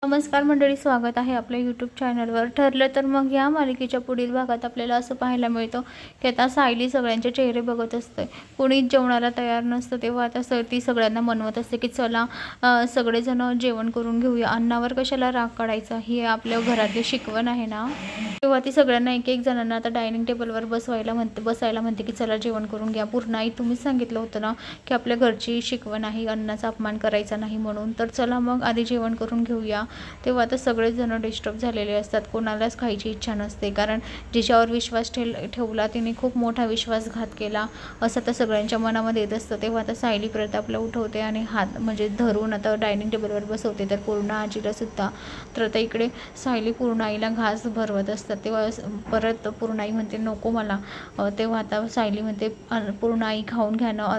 नमस्कार मंडळी, स्वागत आहे आपल्या यूट्यूब चॅनलवर। ठरलं तर मग या मालिकेच्या पुढील भागात आपल्याला असं पाहायला मिळतं की आता सायली सगळ्यांचे चेहरे बघत असते, कोणीच जेवणाला तयार नसतं। तेव्हा आता ती सगळ्यांना म्हणवत असते की चला सगळेजण जेवण करून घेऊया, अन्नावर कशाला राग काढायचा, ही आपल्या घरातली शिकवण आहे ना। तेव्हा ती सगळ्यांना एक एक जणांना आता डायनिंग टेबलवर बसायला म्हणते की चला जेवण करून घ्या। पूर्णाई, तुम्हीच सांगितलं होतं ना की आपल्या घरची शिकवण आहे अन्नाचा अपमान करायचा नाही म्हणून, तर चला मग आधी जेवण करून घेऊया। तेव्हा आता सगळेच जण डिस्टर्ब झालेले असतात, कोणालाच खायची इच्छा नसते, कारण जिच्यावर विश्वास ठेवला तिने खूप मोठा विश्वासघात केला असं तर सगळ्यांच्या मनामध्ये येत असतं। तेव्हा आता सायली प्रतापला उठवते आणि हात म्हणजे धरून आता डायनिंग टेबलवर बसवते, तर पूर्ण आजीला सुद्धा। तर आता इकडे सायली पूर्णाईला घास भरवत असतात, तेव्हा परत पूर्णाई म्हणते नको मला। तेव्हा आता सायली म्हणते पूर्णाई खाऊन घ्या ना,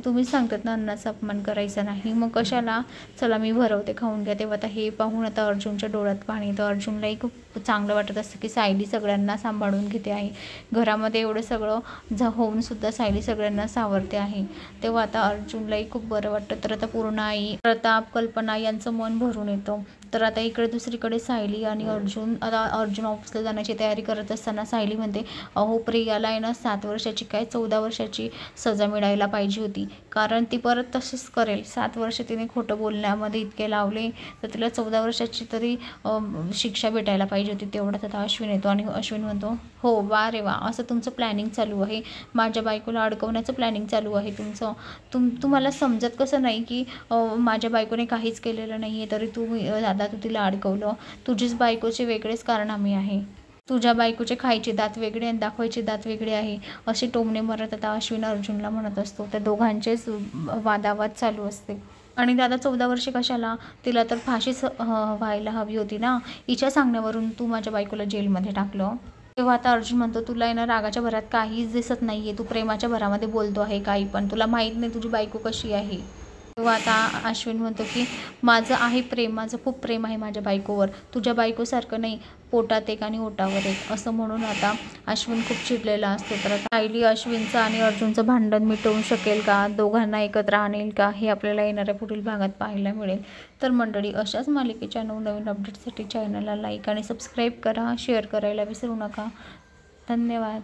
तुम्हीच सांगतात ना अन्नाचा अपमान करायचा नाही, मग कशाला, चला मी भरवते खाऊन घ्या। तेव्हा आता हे पाहून आता अर्जुनच्या डोळ्यात पाणी येतं। अर्जुनलाही खूप चांगलं वाटत असतं की सायली सगळ्यांना सांभाळून घेते आहे, घरामध्ये एवढं सगळं होऊन सुद्धा सायली सगळ्यांना सावरते आहे। तेव्हा आता अर्जुनलाही खूप बरं वाटतं। तर आता पूर्णाई, प्रताप, कल्पना यांचं मन भरून येतं। तर आता इकडे दुसरीकडे सायली आणि अर्जुन ऑफिसला जाण्याची तयारी करत असताना सायली म्हणते अहो प्रियाला आहे ना 7 वर्षाची काय 14 वर्षाची सजा मिळायला पाहिजे होती, कारण ती परत तसंच करेल। 7 वर्ष तिने खोटं बोलण्यामध्ये इतके लावले, तर तिला 14 वर्षाची तरी शिक्षा भेटायला पाहिजे होती। तेवढ्यात आता अश्विन येतो आणि अश्विन म्हणतो हो वा रे वा, असं तुमचं प्लॅनिंग चालू आहे, माझ्या बायकोला अडकवण्याचं प्लॅनिंग चालू आहे तुमचं। तुम्हाला समजत कसं नाही की माझ्या बायकोने काहीच केलेलं नाही आहे, तरी दादा तू तिला अडकवलं, तुझीच बायकोचे वेगळेच कारनामे आहे, तुझ्या बायकोचे खायचे दात वेगळे आणि दाखवायचे दात वेगळे आहे, असे टोमणे मारत आता अश्विन अर्जुनला म्हणत असतो। त्या दोघांचेच वादावाद चालू असते। आणि दादा 14 वर्षे कशाला, तिला तर फाशीच व्हायला हवी होती ना, हिच्या सांगण्यावरून तू माझ्या बायकोला जेलमध्ये टाकलं। तेव्हा आता अर्जुन म्हणतो तुला आहे ना रागाच्या भरात काहीच दिसत नाही आहे, तू प्रेमाच्या भरामध्ये बोलतो आहे काही पण, तुला माहीत नाही तुझी बायको कशी आहे। तेव्हा आता अश्विन म्हणतो की माझं आहे प्रेम, माझं खूप प्रेम आहे माझ्या बायकोवर, तुझ्या बायकोसारखं नाही, पोटात एक आणि ओटावर एक, असं म्हणून आता अश्विन खूप चिडलेला असतो। तर सायली अश्विनचं आणि अर्जुनचं भांडण मिटवू शकेल का, दोघांना एकत्र आणेल का, हे आपल्याला येणाऱ्या पुढील भागात पाहायला मिळेल। तर मंडळी, अशाच मालिकेच्या नवनवीन अपडेट्ससाठी चॅनलला लाईक आणि सबस्क्राईब करा, शेअर करायला विसरू नका। धन्यवाद।